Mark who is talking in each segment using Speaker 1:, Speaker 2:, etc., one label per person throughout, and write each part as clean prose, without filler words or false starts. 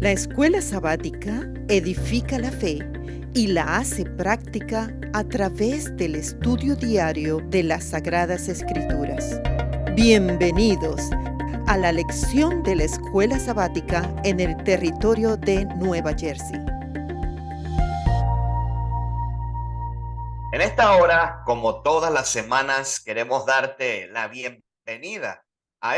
Speaker 1: La escuela sabática edifica la fe y la hace práctica a través del estudio diario de las Sagradas Escrituras. Bienvenidos a la lección de la escuela sabática en el territorio de Nueva Jersey.
Speaker 2: En esta hora, como todas las semanas, queremos darte la bienvenida a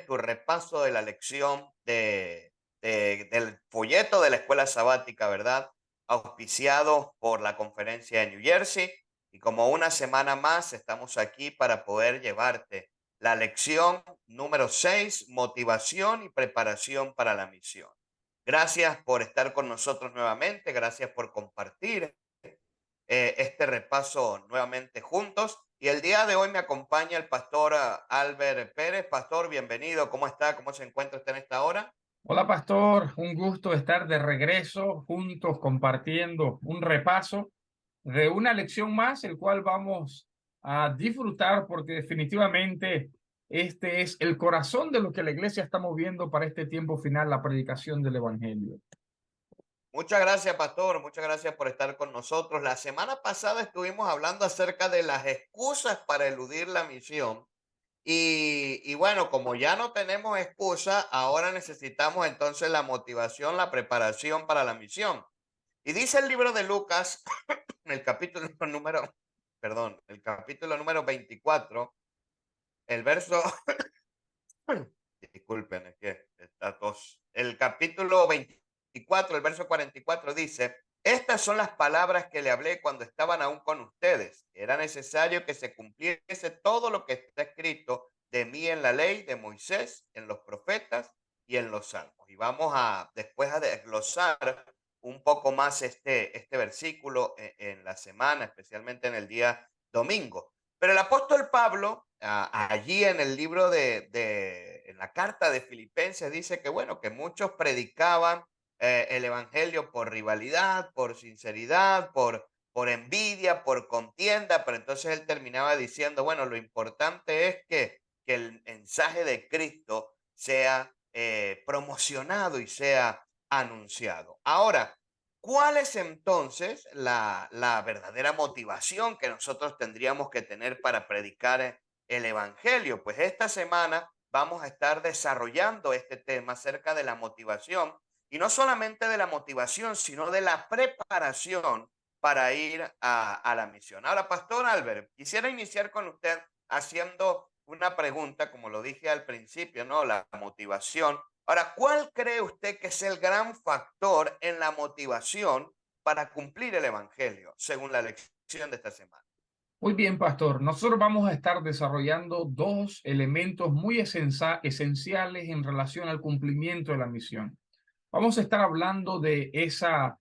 Speaker 2: tu repaso de la lección del folleto de la escuela sabática, ¿verdad? Auspiciado por la conferencia de New Jersey. Y como una semana más, estamos aquí para poder llevarte la lección número 6, motivación y preparación para la misión. Gracias por estar con nosotros nuevamente, gracias por compartir este repaso nuevamente juntos. Y el día de hoy me acompaña el pastor Albert Pérez. Pastor, bienvenido. ¿Cómo está? ¿Cómo se encuentra usted en esta hora?
Speaker 3: Hola pastor, un gusto estar de regreso juntos compartiendo un repaso de una lección más, el cual vamos a disfrutar porque definitivamente este es el corazón de lo que la iglesia está moviendo para este tiempo final, la predicación del evangelio.
Speaker 2: Muchas gracias, pastor. Muchas gracias por estar con nosotros. La semana pasada estuvimos hablando acerca de las excusas para eludir la misión. Y bueno, como ya no tenemos excusa, ahora necesitamos entonces la motivación, la preparación para la misión. Y dice el libro de Lucas, en el capítulo número, perdón, el capítulo número 24, el verso, disculpen, es que está tos. El capítulo 24, el verso 44 dice, estas son las palabras que le hablé cuando estaban aún con ustedes. Era necesario que se cumpliese todo lo que está escrito de mí en la ley de Moisés, en los profetas y en los salmos. Y vamos a después a desglosar un poco más este versículo en la semana, especialmente en el día domingo. Pero el apóstol Pablo, allí en el libro en la carta de Filipenses, dice que, bueno, que muchos predicaban el evangelio por rivalidad, por sinceridad, por envidia, por contienda, pero entonces él terminaba diciendo, bueno, lo importante es que el mensaje de Cristo sea promocionado y sea anunciado. Ahora, ¿cuál es entonces la verdadera motivación que nosotros tendríamos que tener para predicar el Evangelio? Pues esta semana vamos a estar desarrollando este tema acerca de la motivación y no solamente de la motivación, sino de la preparación para ir a la misión. Ahora, Pastor Albert, quisiera iniciar con usted haciendo una pregunta, como lo dije al principio, ¿no? La motivación. Ahora, ¿cuál cree usted que es el gran factor en la motivación para cumplir el evangelio, según la lección de esta semana?
Speaker 3: Muy bien, pastor. Nosotros vamos a estar desarrollando dos elementos muy esenciales en relación al cumplimiento de la misión. Vamos a estar hablando de esa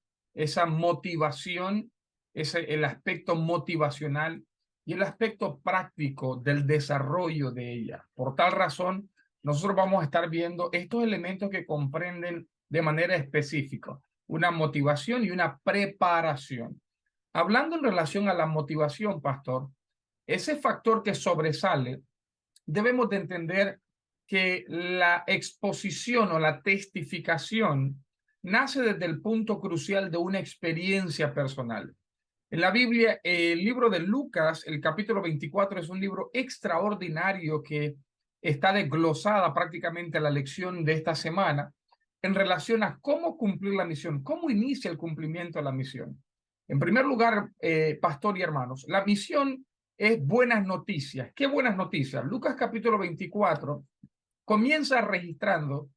Speaker 3: motivación, el aspecto motivacional y el aspecto práctico del desarrollo de ella. Por tal razón, nosotros vamos a estar viendo estos elementos que comprenden de manera específica una motivación y una preparación. Hablando en relación a la motivación, pastor, ese factor que sobresale, debemos de entender que la exposición o la testificación nace desde el punto crucial de una experiencia personal. En la Biblia, el libro de Lucas, el capítulo 24, es un libro extraordinario que está desglosada prácticamente la lección de esta semana en relación a cómo cumplir la misión, cómo inicia el cumplimiento de la misión. En primer lugar, pastor y hermanos, la misión es buenas noticias. ¿Qué buenas noticias? Lucas capítulo 24 comienza registrando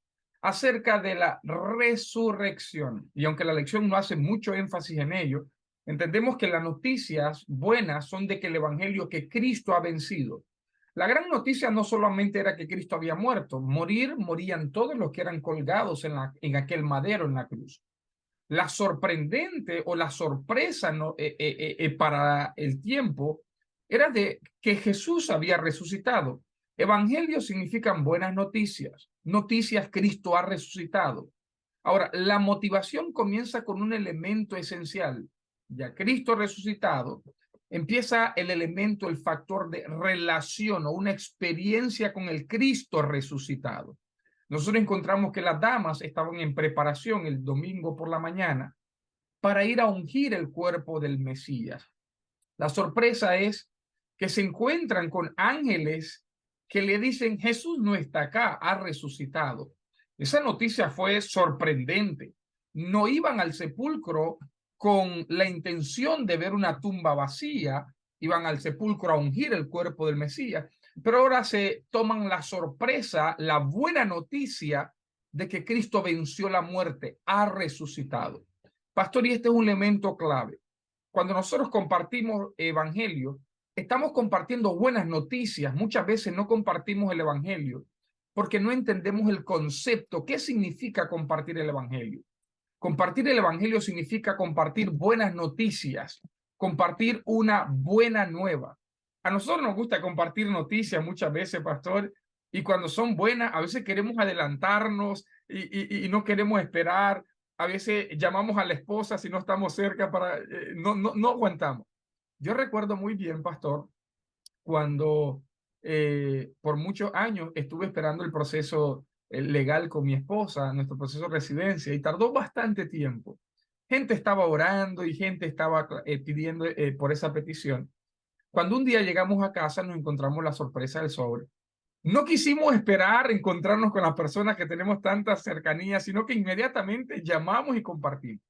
Speaker 3: acerca de la resurrección. Y aunque la lección no hace mucho énfasis en ello, entendemos que las noticias buenas son de que el evangelio, que Cristo ha vencido. La gran noticia no solamente era que Cristo había muerto, morían todos los que eran colgados en aquel madero en la cruz. La sorprendente o la sorpresa para el tiempo era de que Jesús había resucitado. Evangelio significan buenas noticias, noticias Cristo ha resucitado. Ahora, la motivación comienza con un elemento esencial. Ya Cristo resucitado, empieza el elemento, el factor de relación o una experiencia con el Cristo resucitado. nosotros encontramos que las damas estaban en preparación el domingo por la mañana para ir a ungir el cuerpo del Mesías. La sorpresa es que se encuentran con ángeles que le dicen: Jesús no está acá, ha resucitado. Esa noticia fue sorprendente. No iban al sepulcro con la intención de ver una tumba vacía, iban al sepulcro a ungir el cuerpo del Mesías, pero ahora se toman la sorpresa, la buena noticia de que Cristo venció la muerte, ha resucitado. Pastor, y este es un elemento clave. Cuando nosotros compartimos evangelio, estamos compartiendo buenas noticias. Muchas veces no compartimos el evangelio porque no entendemos el concepto. ¿Qué significa compartir el evangelio? Compartir el evangelio significa compartir buenas noticias, compartir una buena nueva. A nosotros nos gusta compartir noticias muchas veces, pastor, y cuando son buenas, a veces queremos adelantarnos y no queremos esperar. A veces llamamos a la esposa si no estamos cerca para, no aguantamos. Yo recuerdo muy bien, pastor, cuando por muchos años estuve esperando el proceso legal con mi esposa, nuestro proceso de residencia, y tardó bastante tiempo. Gente estaba orando y gente estaba pidiendo por esa petición. Cuando un día llegamos a casa, nos encontramos la sorpresa del sobre. No quisimos esperar encontrarnos con las personas que tenemos tanta cercanía, sino que inmediatamente llamamos y compartimos.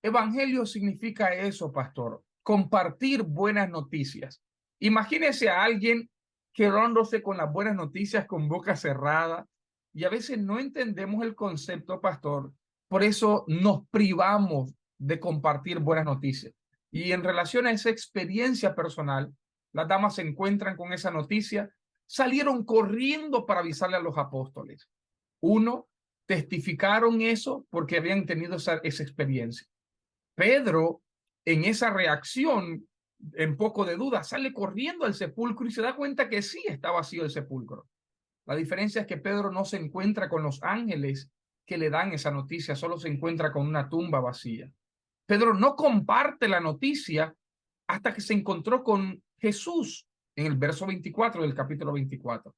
Speaker 3: Evangelio significa eso, pastor, compartir buenas noticias. Imagínese a alguien quedándose con las buenas noticias con boca cerrada, y a veces no entendemos el concepto, pastor. Por eso nos privamos de compartir buenas noticias. Y en relación a esa experiencia personal, las damas se encuentran con esa noticia, salieron corriendo para avisarle a los apóstoles. Uno, testificaron eso porque habían tenido esa experiencia. Pedro, en esa reacción, en poco de duda, sale corriendo al sepulcro y se da cuenta que sí está vacío el sepulcro. La diferencia es que Pedro no se encuentra con los ángeles que le dan esa noticia, solo se encuentra con una tumba vacía. Pedro no comparte la noticia hasta que se encontró con Jesús en el verso 24 del capítulo 24.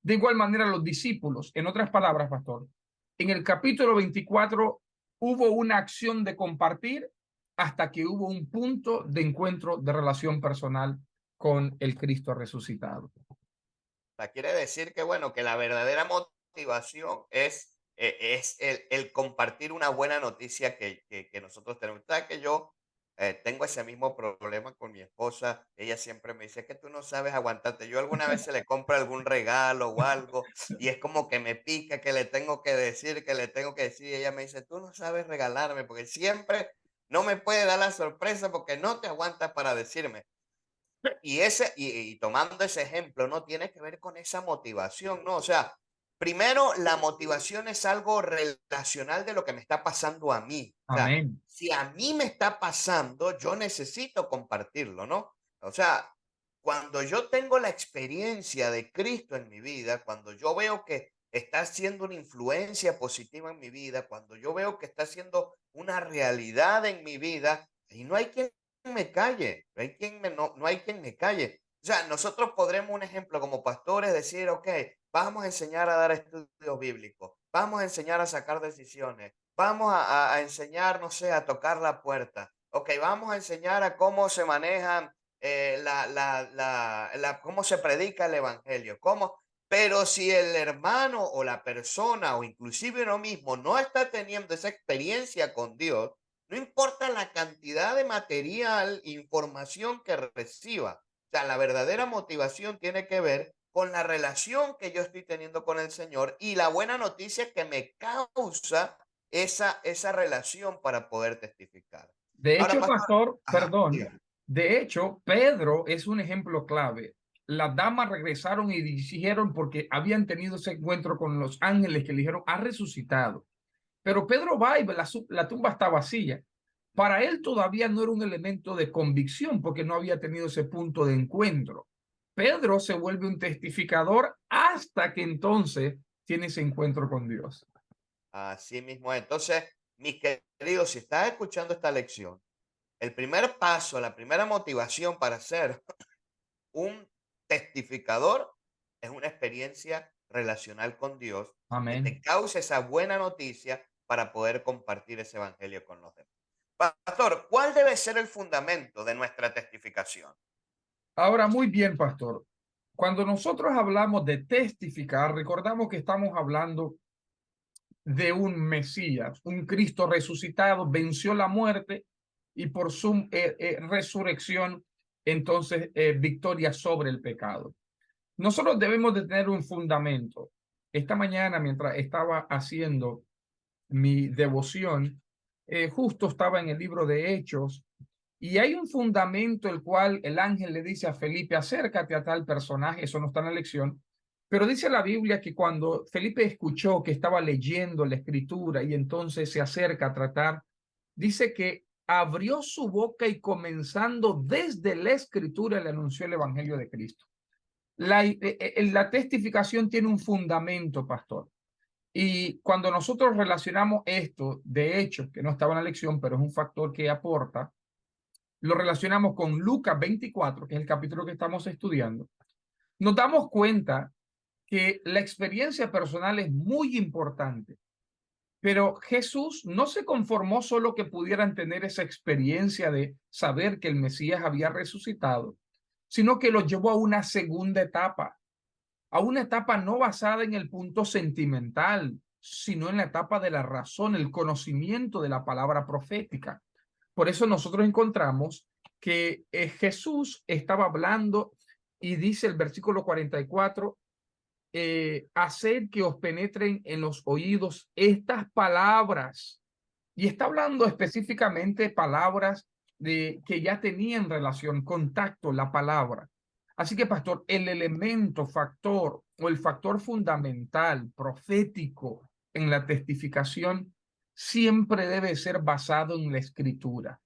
Speaker 3: De igual manera, los discípulos, en otras palabras, pastor, en el capítulo 24 hubo una acción de compartir hasta que hubo un punto de encuentro de relación personal con el Cristo resucitado.
Speaker 2: Quiere decir que, bueno, que la verdadera motivación es el compartir una buena noticia que nosotros tenemos. ¿Sabes que yo tengo ese mismo problema con mi esposa? Ella siempre me dice que tú no sabes aguantarte. Yo alguna vez se le compro algún regalo o algo y es como que me pica, que le tengo que decir, y ella me dice, tú no sabes regalarme porque siempre no me puede dar la sorpresa porque no te aguantas para decirme. Y tomando ese ejemplo, ¿no? Tiene que ver con esa motivación, ¿no? O sea, primero, la motivación es algo relacional de lo que me está pasando a mí. O sea,
Speaker 3: Amén.
Speaker 2: si a mí me está pasando, yo necesito compartirlo, ¿no? O sea, cuando yo tengo la experiencia de Cristo en mi vida, cuando yo veo que está siendo una influencia positiva en mi vida, cuando yo veo que está siendo una realidad en mi vida, y no hay quien me calle, no hay quien me calle. O sea, nosotros podremos, un ejemplo, como pastores, decir, ok, vamos a enseñar a dar estudios bíblicos, vamos a enseñar a sacar decisiones, vamos a enseñar, no sé, a tocar la puerta, ok, vamos a enseñar a cómo se manejan, cómo se predica el evangelio, pero si el hermano o la persona o inclusive uno mismo no está teniendo esa experiencia con Dios, no importa la cantidad de material, información que reciba. O sea, la verdadera motivación tiene que ver con la relación que yo estoy teniendo con el Señor y la buena noticia que me causa esa relación para poder testificar.
Speaker 3: De
Speaker 2: Ahora,
Speaker 3: hecho,
Speaker 2: pastor,
Speaker 3: pastor,
Speaker 2: ajá,
Speaker 3: perdón,
Speaker 2: dígame.
Speaker 3: de hecho, Pedro es un ejemplo clave. Las damas regresaron y dijeron porque habían tenido ese encuentro con los ángeles que le dijeron, ha resucitado. Pero Pedro va y la tumba está vacía. Para él todavía no era un elemento de convicción porque no había tenido ese punto de encuentro. Pedro se vuelve un testificador hasta que entonces tiene ese encuentro con Dios.
Speaker 2: Así mismo es. Entonces, mis queridos, si estás escuchando esta lección, el primer paso, la primera motivación para ser un testificador es una experiencia relacional con Dios, que
Speaker 3: Amén.
Speaker 2: te cause esa buena noticia para poder compartir ese evangelio con los demás. Pastor, ¿cuál debe ser el fundamento de nuestra testificación?
Speaker 3: Ahora, muy bien, pastor. Cuando nosotros hablamos de testificar, recordamos que estamos hablando de un Mesías, un Cristo resucitado, venció la muerte y por su resurrección, entonces, victoria sobre el pecado. Nosotros debemos de tener un fundamento. Esta mañana, mientras estaba haciendo mi devoción, justo estaba en el libro de Hechos y hay un fundamento el cual el ángel le dice a Felipe, acércate a tal personaje, eso no está en la lección, pero dice la Biblia que cuando Felipe escuchó que estaba leyendo la escritura y entonces se acerca a tratar, dice que abrió su boca y comenzando desde la escritura le anunció el evangelio de Cristo. La testificación tiene un fundamento, pastor. Y cuando nosotros relacionamos esto, de hecho, que no estaba en la lección, pero es un factor que aporta, lo relacionamos con Lucas 24, que es el capítulo que estamos estudiando, nos damos cuenta que la experiencia personal es muy importante, pero Jesús no se conformó solo que pudieran tener esa experiencia de saber que el Mesías había resucitado, sino que lo llevó a una etapa no basada en el punto sentimental, sino en la etapa de la razón, el conocimiento de la palabra profética. Por eso nosotros encontramos que Jesús estaba hablando y dice el versículo 44, haced que os penetren en los oídos estas palabras. Y está hablando específicamente de palabras que ya tenían relación, contacto, la palabra. Así que, pastor, el elemento, factor o el factor fundamental, profético en la testificación siempre debe ser basado en la escritura.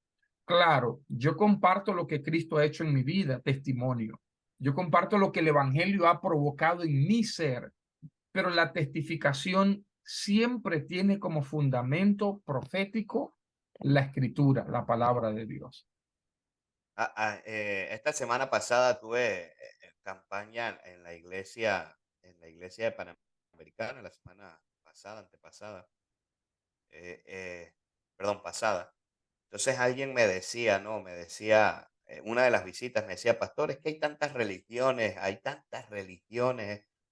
Speaker 3: Claro, yo comparto lo que Cristo ha hecho en mi vida, testimonio. Yo comparto lo que el evangelio ha provocado en mi ser, pero la testificación siempre tiene como fundamento profético la escritura, la palabra de Dios.
Speaker 2: Esta semana pasada tuve campaña en la iglesia de Panamericana, la semana pasada, antepasada, eh, eh, perdón, pasada. Entonces alguien me decía, ¿no? Me decía, una de las visitas me decía, pastor, es que hay tantas religiones,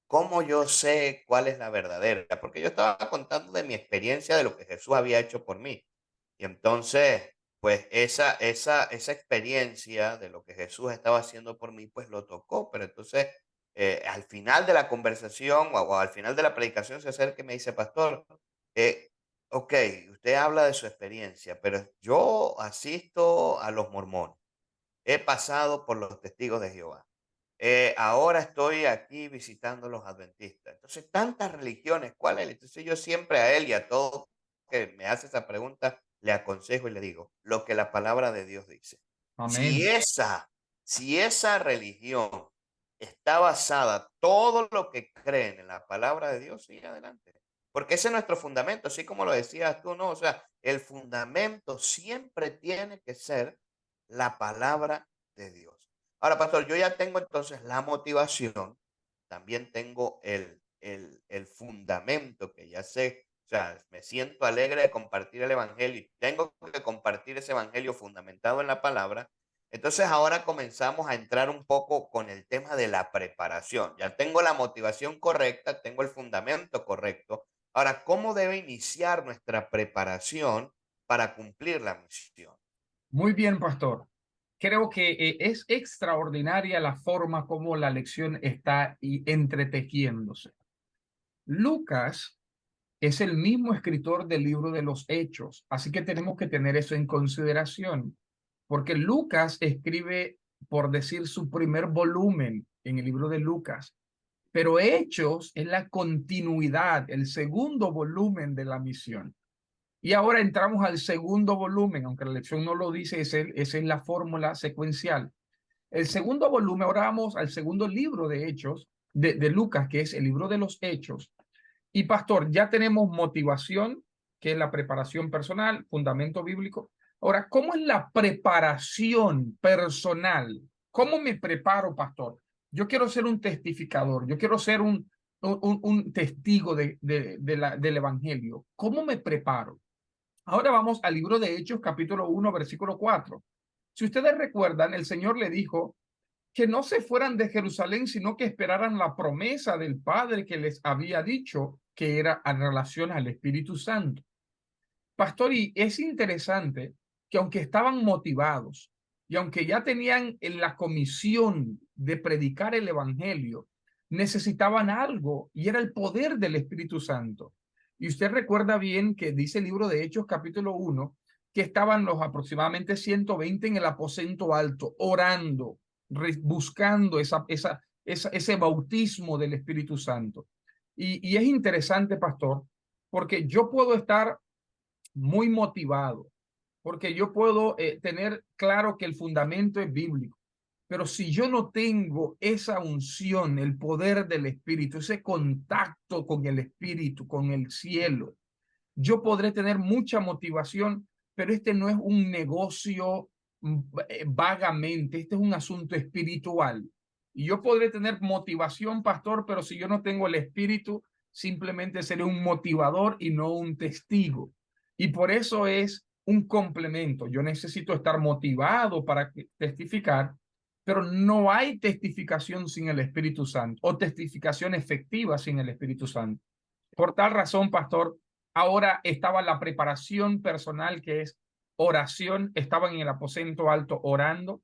Speaker 2: ¿cómo yo sé cuál es la verdadera? Porque yo estaba contando de mi experiencia de lo que Jesús había hecho por mí. Y entonces, pues esa experiencia de lo que Jesús estaba haciendo por mí, pues lo tocó. Pero entonces, al final de la conversación o al final de la predicación se acerca y me dice, pastor, eh, ok, usted habla de su experiencia, pero yo asisto a los mormones. He pasado por los testigos de Jehová. Ahora estoy aquí visitando los adventistas. Entonces, tantas religiones, ¿cuál es? Entonces, yo siempre a él y a todo que me hace esa pregunta, le aconsejo y le digo lo que la palabra de Dios dice. Si
Speaker 3: Amén.
Speaker 2: esa, si esa religión está basada, todo lo que creen en la palabra de Dios, sigue adelante. Porque ese es nuestro fundamento, así como lo decías tú, ¿no? O sea, el fundamento siempre tiene que ser la palabra de Dios. Ahora, pastor, yo ya tengo entonces la motivación, también tengo el fundamento que ya sé, o sea, me siento alegre de compartir el evangelio y tengo que compartir ese evangelio fundamentado en la palabra. Entonces ahora comenzamos a entrar un poco con el tema de la preparación. Ya tengo la motivación correcta, tengo el fundamento correcto. Ahora, ¿cómo debe iniciar nuestra preparación para cumplir la misión?
Speaker 3: Muy bien, pastor. Creo que es extraordinaria la forma como la lección está entretejiéndose. Lucas es el mismo escritor del libro de los Hechos, así que tenemos que tener eso en consideración, porque Lucas escribe, por decir, su primer volumen en el libro de Lucas, pero Hechos es la continuidad, el segundo volumen de la misión. Y ahora entramos al segundo volumen, aunque la lección no lo dice, esa es la fórmula secuencial. El segundo volumen, ahora vamos al segundo libro de Hechos, de Lucas, que es el libro de los Hechos. Y pastor, ya tenemos motivación, que es la preparación personal, fundamento bíblico. Ahora, ¿cómo es la preparación personal? ¿Cómo me preparo, pastor? Yo quiero ser un testificador, yo quiero ser un testigo del Evangelio? ¿Cómo me preparo? Ahora vamos al libro de Hechos, capítulo 1, versículo 4. Si ustedes recuerdan, el Señor le dijo que no se fueran de Jerusalén, sino que esperaran la promesa del Padre que les había dicho, que era en relación al Espíritu Santo. Pastor, y es interesante que aunque estaban motivados y aunque ya tenían en la comisión de predicar el Evangelio, necesitaban algo y era el poder del Espíritu Santo. Y usted recuerda bien que dice el libro de Hechos capítulo 1 que estaban los aproximadamente 120 en el aposento alto, orando, buscando ese bautismo del Espíritu Santo. Y es interesante, pastor, porque yo puedo estar muy motivado, porque yo puedo tener claro que el fundamento es bíblico, pero si yo no tengo esa unción, el poder del Espíritu, ese contacto con el Espíritu, con el cielo, yo podré tener mucha motivación, pero este no es un negocio vagamente, este es un asunto espiritual. Y yo podré tener motivación, pastor, pero si yo no tengo el Espíritu, simplemente seré un motivador y no un testigo. Y por eso es un complemento. Yo necesito estar motivado para testificar, pero no hay testificación sin el Espíritu Santo o testificación efectiva sin el Espíritu Santo. Por tal razón, pastor, ahora estaba la preparación personal, que es oración. Estaban en el aposento alto orando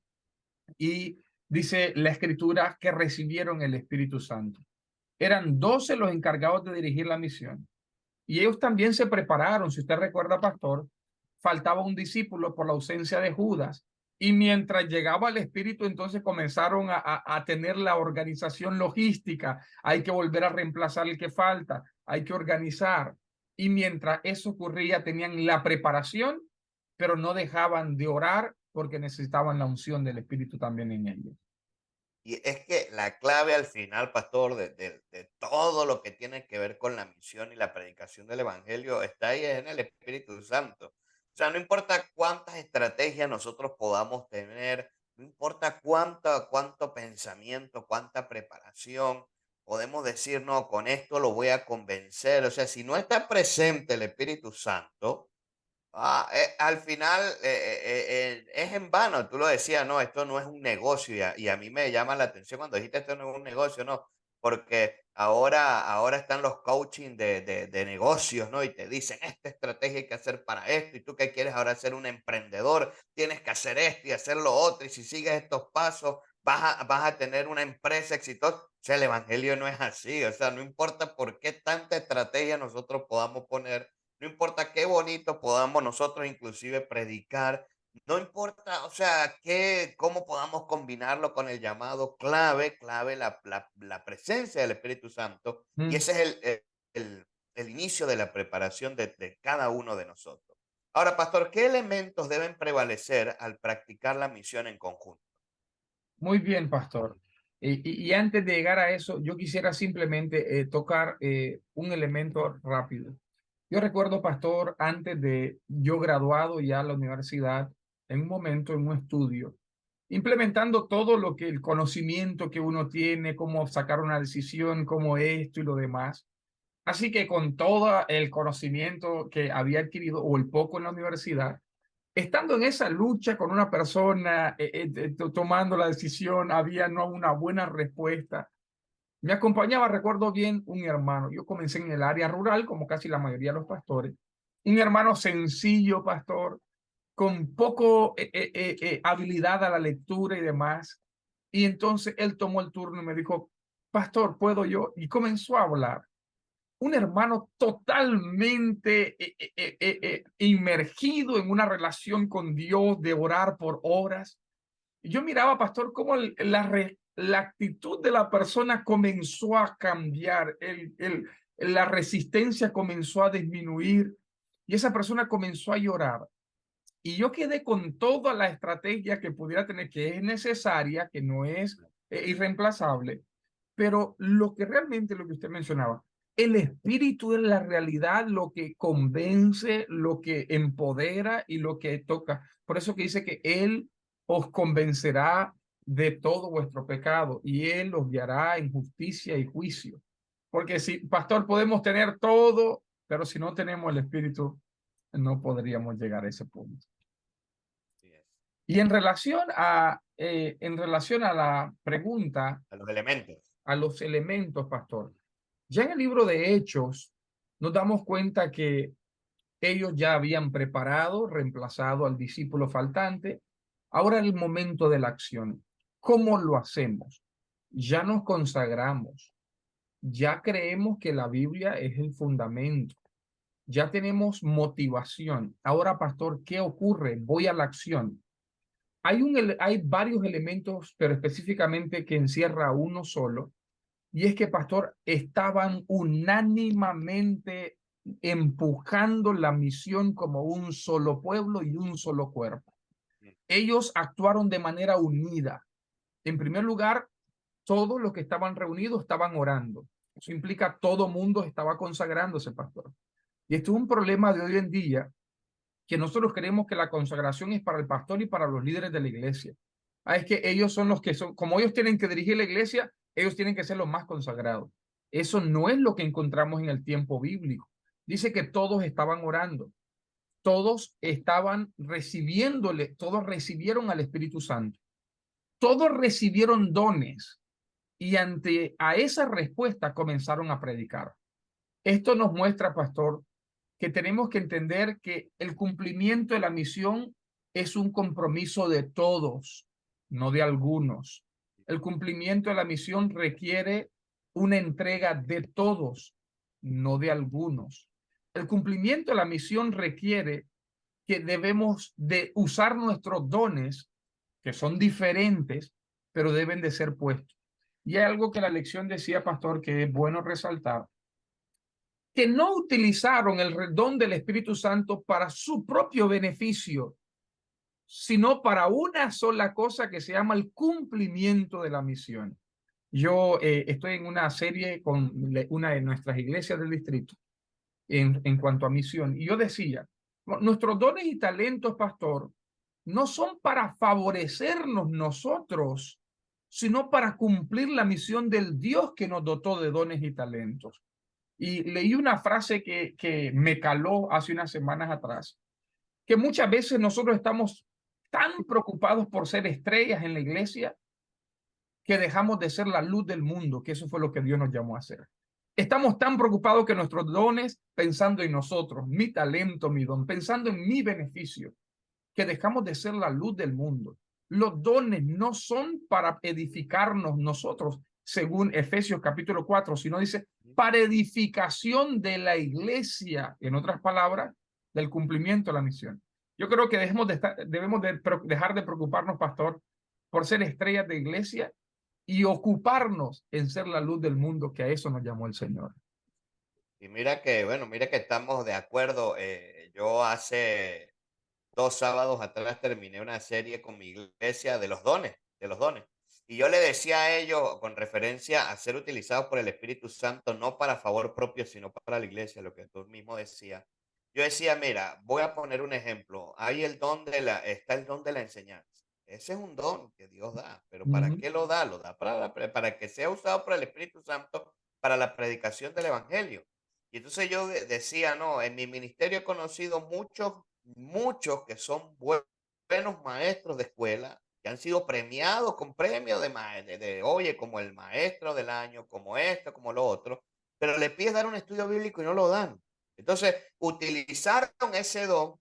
Speaker 3: y dice la Escritura que recibieron el Espíritu Santo. Eran 12 los encargados de dirigir la misión. Y ellos también se prepararon. Si usted recuerda, pastor, faltaba un discípulo por la ausencia de Judas. Y mientras llegaba el Espíritu, entonces comenzaron a tener la organización logística. Hay que volver a reemplazar el que falta. Hay que organizar. Y mientras eso ocurría, tenían la preparación, pero no dejaban de orar porque necesitaban la unción del Espíritu también en ellos.
Speaker 2: Y es que la clave al final, pastor, de todo lo que tiene que ver con la misión y la predicación del evangelio está ahí en el Espíritu Santo. O sea, no importa cuántas estrategias nosotros podamos tener, no importa cuánto pensamiento, cuánta preparación, podemos decir, no, con esto lo voy a convencer. O sea, si no está presente el Espíritu Santo, al final es en vano, tú lo decías, no, esto no es un negocio y a mí me llama la atención cuando dijiste esto no es un negocio, no, porque ahora están los coaching de negocios, ¿no? Y te dicen, esta estrategia hay que hacer para esto y tú que quieres ahora ser un emprendedor, tienes que hacer esto y hacer lo otro y si sigues estos pasos vas a tener una empresa exitosa. O sea, el evangelio no es así, o sea, no importa por qué tanta estrategia nosotros podamos poner, no importa qué bonito podamos nosotros inclusive predicar, no importa, o sea, cómo podamos combinarlo con el llamado clave, la presencia del Espíritu Santo, y
Speaker 3: Mm.
Speaker 2: ese es el inicio de la preparación de cada uno de nosotros. Ahora, pastor, ¿qué elementos deben prevalecer al practicar la misión en conjunto?
Speaker 3: Muy bien, pastor. Y antes de llegar a eso, yo quisiera simplemente tocar un elemento rápido. Yo recuerdo, pastor, antes de yo graduado ya a la universidad, en un momento, en un estudio, implementando todo lo que el conocimiento que uno tiene, cómo sacar una decisión, cómo esto y lo demás. Así que con todo el conocimiento que había adquirido o el poco en la universidad, estando en esa lucha con una persona, tomando la decisión, había no una buena respuesta. Me acompañaba, recuerdo bien, un hermano. Yo comencé en el área rural, como casi la mayoría de los pastores. Un hermano sencillo, pastor, con poco habilidad a la lectura y demás. Y entonces él tomó el turno y me dijo, pastor, ¿puedo yo? Y comenzó a hablar. Un hermano totalmente inmergido en una relación con Dios, de orar por horas. Y yo miraba, pastor, cómo la actitud de la persona comenzó a cambiar, la resistencia comenzó a disminuir y esa persona comenzó a llorar. Y yo quedé con toda la estrategia que pudiera tener, que es necesaria, que no es irreemplazable, pero lo que realmente, lo que usted mencionaba, el espíritu es la realidad, lo que convence, lo que empodera y lo que toca. Por eso que dice que Él os convencerá de todo vuestro pecado y Él os guiará en justicia y juicio. Porque si, pastor, podemos tener todo, pero si no tenemos el Espíritu, no podríamos llegar a ese punto.
Speaker 2: Así es.
Speaker 3: Y en relación a la pregunta,
Speaker 2: A los elementos.
Speaker 3: a los elementos, pastor, ya en el libro de Hechos nos damos cuenta que ellos ya habían preparado, reemplazado al discípulo faltante. Ahora es el momento de la acción. ¿Cómo lo hacemos? Ya nos consagramos, ya creemos que la Biblia es el fundamento, ya tenemos motivación. Ahora, pastor, ¿qué ocurre? Voy a la acción. Hay varios elementos, pero específicamente que encierra uno solo, y es que, pastor, estaban unánimemente empujando la misión como un solo pueblo y un solo cuerpo. Ellos actuaron de manera unida. En primer lugar, todos los que estaban reunidos estaban orando. Eso implica todo mundo estaba consagrándose, pastor. Y esto es un problema de hoy en día, que nosotros creemos que la consagración es para el pastor y para los líderes de la iglesia. Es que ellos son los que son, como ellos tienen que dirigir la iglesia, ellos tienen que ser los más consagrados. Eso no es lo que encontramos en el tiempo bíblico. Dice que todos estaban orando, todos estaban recibiéndole, todos recibieron al Espíritu Santo, todos recibieron dones y ante a esa respuesta comenzaron a predicar. Esto nos muestra, pastor, que tenemos que entender que el cumplimiento de la misión es un compromiso de todos, no de algunos. El cumplimiento de la misión requiere una entrega de todos, no de algunos. El cumplimiento de la misión requiere que debemos de usar nuestros dones, que son diferentes, pero deben de ser puestos. Y hay algo que la lección decía, pastor, que es bueno resaltar, que no utilizaron el don del Espíritu Santo para su propio beneficio, sino para una sola cosa que se llama el cumplimiento de la misión. Yo estoy en una serie con una de nuestras iglesias del distrito en cuanto a misión, y yo decía, nuestros dones y talentos, pastor, no son para favorecernos nosotros, sino para cumplir la misión del Dios que nos dotó de dones y talentos. Y leí una frase que me caló hace unas semanas atrás, que muchas veces nosotros estamos tan preocupados por ser estrellas en la iglesia que dejamos de ser la luz del mundo, que eso fue lo que Dios nos llamó a hacer. Estamos tan preocupados que nuestros dones, pensando en nosotros, mi talento, mi don, pensando en mi beneficio, que dejamos de ser la luz del mundo. Los dones no son para edificarnos nosotros, según Efesios capítulo 4, sino dice, para edificación de la iglesia, en otras palabras, del cumplimiento de la misión. Yo creo que debemos de dejar de preocuparnos, pastor, por ser estrellas de iglesia y ocuparnos en ser la luz del mundo, que a eso nos llamó el Señor.
Speaker 2: Y mira que, bueno, mira que estamos de acuerdo. Yo hace 2 sábados atrás terminé una serie con mi iglesia de los dones, de los dones. Y yo le decía a ellos, con referencia a ser utilizados por el Espíritu Santo, no para favor propio, sino para la iglesia, lo que tú mismo decías. Yo decía, mira, voy a poner un ejemplo. Hay está el don de la enseñanza. Ese es un don que Dios da, pero ¿para qué lo da? Lo da para que sea usado por el Espíritu Santo para la predicación del Evangelio. Y entonces yo decía, no, en mi ministerio he conocido muchos que son buenos maestros de escuela, que han sido premiados con premios oye, como el maestro del año, como esto, como lo otro, pero le pides dar un estudio bíblico y no lo dan. Entonces, utilizaron ese don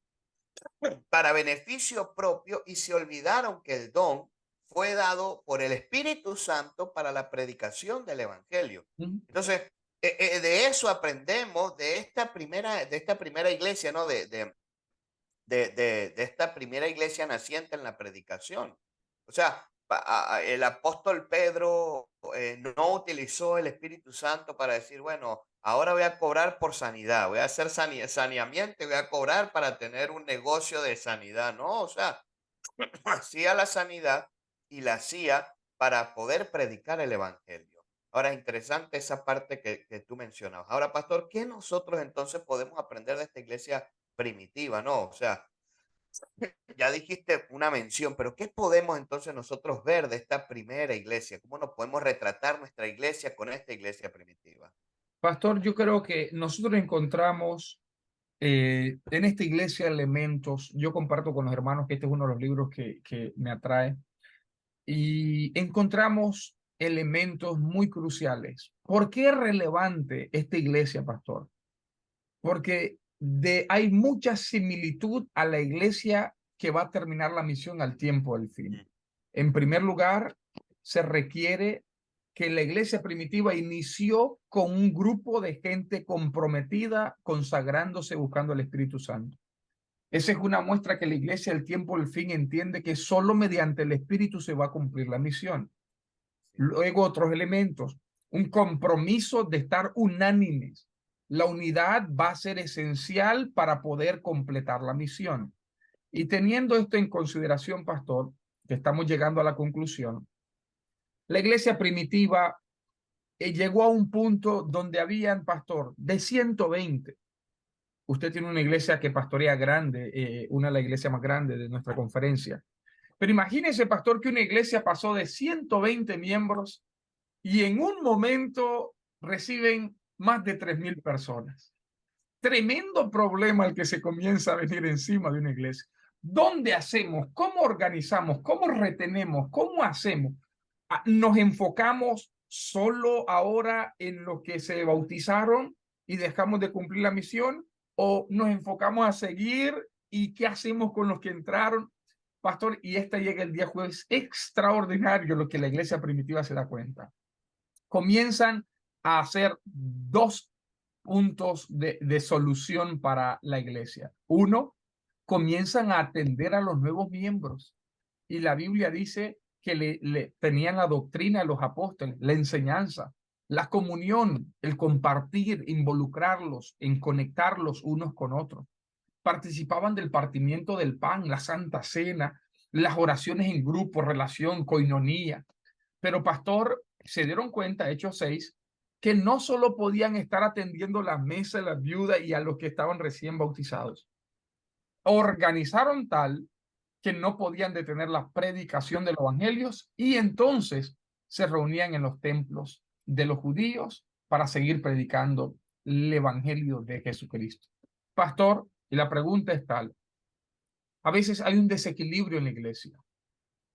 Speaker 2: para beneficio propio y se olvidaron que el don fue dado por el Espíritu Santo para la predicación del Evangelio. Entonces, de eso aprendemos de esta primera iglesia, ¿no? De esta primera iglesia naciente en la predicación. O sea, el apóstol Pedro no utilizó el Espíritu Santo para decir, bueno, ahora voy a cobrar por sanidad, voy a hacer saneamiento y voy a cobrar para tener un negocio de sanidad. No, o sea, hacía la sanidad y la hacía para poder predicar el Evangelio. Ahora, es interesante esa parte que tú mencionabas. Ahora, pastor, ¿qué nosotros entonces podemos aprender de esta iglesia primitiva? No, o sea, ya dijiste una mención, pero ¿qué podemos entonces nosotros ver de esta primera iglesia? ¿Cómo nos podemos retratar nuestra iglesia con esta iglesia primitiva?
Speaker 3: Pastor, yo creo que nosotros encontramos en esta iglesia elementos. Yo comparto con los hermanos que este es uno de los libros que me atrae, y encontramos elementos muy cruciales. ¿Por qué es relevante esta iglesia, pastor? Porque hay mucha similitud a la iglesia que va a terminar la misión al tiempo del fin. En primer lugar, se requiere que la iglesia primitiva inició con un grupo de gente comprometida, consagrándose, buscando el Espíritu Santo. Esa es una muestra que la iglesia del tiempo del fin entiende que solo mediante el Espíritu se va a cumplir la misión. Luego otros elementos, un compromiso de estar unánimes. La unidad va a ser esencial para poder completar la misión. Y teniendo esto en consideración, pastor, que estamos llegando a la conclusión, la iglesia primitiva llegó a un punto donde habían, pastor, de 120. Usted tiene una iglesia que pastorea grande, una de las iglesias más grandes de nuestra conferencia. Pero imagínese, pastor, que una iglesia pasó de 120 miembros y en un momento reciben más de 3,000 personas. Tremendo problema el que se comienza a venir encima de una iglesia. ¿Dónde hacemos? ¿Cómo organizamos? ¿Cómo retenemos? ¿Cómo hacemos? ¿Nos enfocamos solo ahora en los que se bautizaron y dejamos de cumplir la misión? ¿O nos enfocamos a seguir y qué hacemos con los que entraron? Pastor, y llega el día jueves extraordinario lo que la iglesia primitiva se da cuenta. Comienzan a hacer dos puntos de solución para la iglesia. Uno, comienzan a atender a los nuevos miembros. Y la Biblia dice que le tenían la doctrina de los apóstoles, la enseñanza, la comunión, el compartir, involucrarlos, en conectarlos unos con otros. Participaban del partimiento del pan, la Santa Cena, las oraciones en grupo, relación, coinonía. Pero, pastor, se dieron cuenta, Hechos 6, que no solo podían estar atendiendo la mesa de las viudas y a los que estaban recién bautizados. Organizaron tal que no podían detener la predicación de los evangelios y entonces se reunían en los templos de los judíos para seguir predicando el evangelio de Jesucristo. Pastor, y la pregunta es tal: a veces hay un desequilibrio en la iglesia.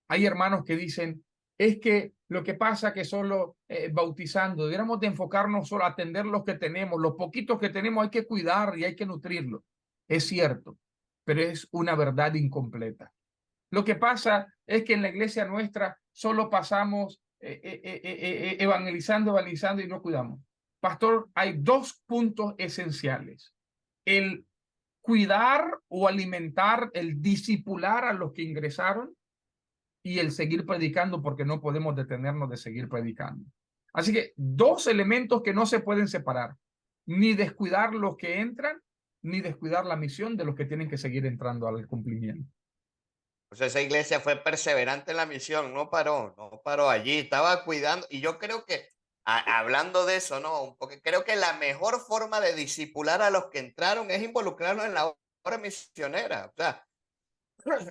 Speaker 3: Hay hermanos que dicen, es que lo que pasa que solo bautizando, deberíamos de enfocarnos solo a atender los que tenemos, los poquitos que tenemos hay que cuidar y hay que nutrirlos. Es cierto, pero es una verdad incompleta. Lo que pasa es que en la iglesia nuestra solo pasamos evangelizando y no cuidamos. Pastor, hay dos puntos esenciales: el cuidar o alimentar, el discipular a los que ingresaron, y el seguir predicando, porque no podemos detenernos de seguir predicando. Así que dos elementos que no se pueden separar: ni descuidar los que entran, ni descuidar la misión de los que tienen que seguir entrando al cumplimiento.
Speaker 2: Pues esa iglesia fue perseverante en la misión, no paró allí, estaba cuidando. Y yo creo que, hablando de eso, ¿no? Porque creo que la mejor forma de discipular a los que entraron es involucrarlos en la obra misionera. O sea,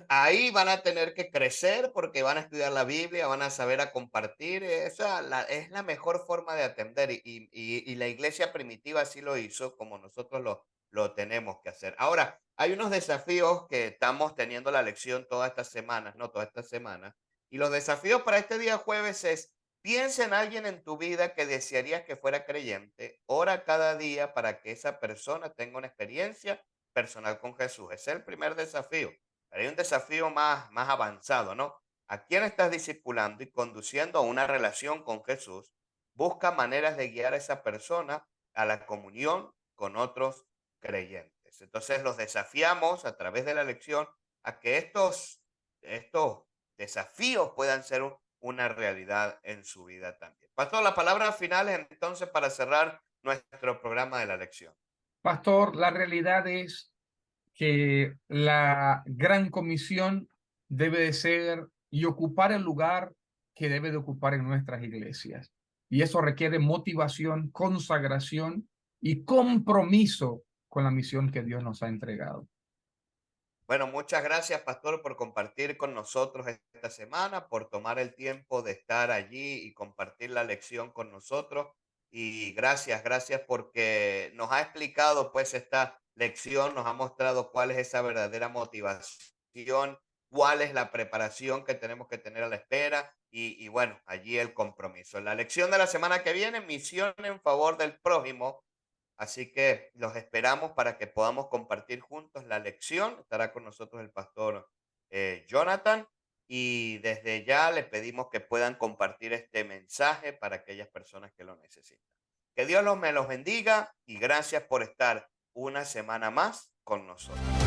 Speaker 2: ahí van a tener que crecer porque van a estudiar la Biblia, van a saber a compartir. Es la mejor forma de atender y la iglesia primitiva así lo hizo como nosotros lo tenemos que hacer. Ahora, hay unos desafíos que estamos teniendo la lección todas estas semanas, ¿no? Toda esta semana. Y los desafíos para este día jueves es: piensa en alguien en tu vida que desearías que fuera creyente. Ora cada día para que esa persona tenga una experiencia personal con Jesús. Ese es el primer desafío. Pero hay un desafío más avanzado, ¿no? ¿A quién estás discipulando y conduciendo a una relación con Jesús? Busca maneras de guiar a esa persona a la comunión con otros creyentes. Entonces los desafiamos a través de la lección a que estos desafíos puedan ser una realidad en su vida también. Pastor, las palabras finales entonces para cerrar nuestro programa de la lección.
Speaker 3: Pastor, la realidad es que la gran comisión debe de ser y ocupar el lugar que debe de ocupar en nuestras iglesias. Y eso requiere motivación, consagración y compromiso con la misión que Dios nos ha entregado.
Speaker 2: Bueno, muchas gracias, pastor, por compartir con nosotros esta semana, por tomar el tiempo de estar allí y compartir la lección con nosotros. y gracias porque nos ha explicado pues esta lección, nos ha mostrado cuál es esa verdadera motivación, cuál es la preparación que tenemos que tener a la espera y bueno, allí el compromiso. La lección de la semana que viene, misión en favor del prójimo. Así que los esperamos para que podamos compartir juntos la lección. Estará con nosotros el pastor Jonathan y desde ya le pedimos que puedan compartir este mensaje para aquellas personas que lo necesitan. Que Dios me los bendiga y gracias por estar una semana más con nosotros.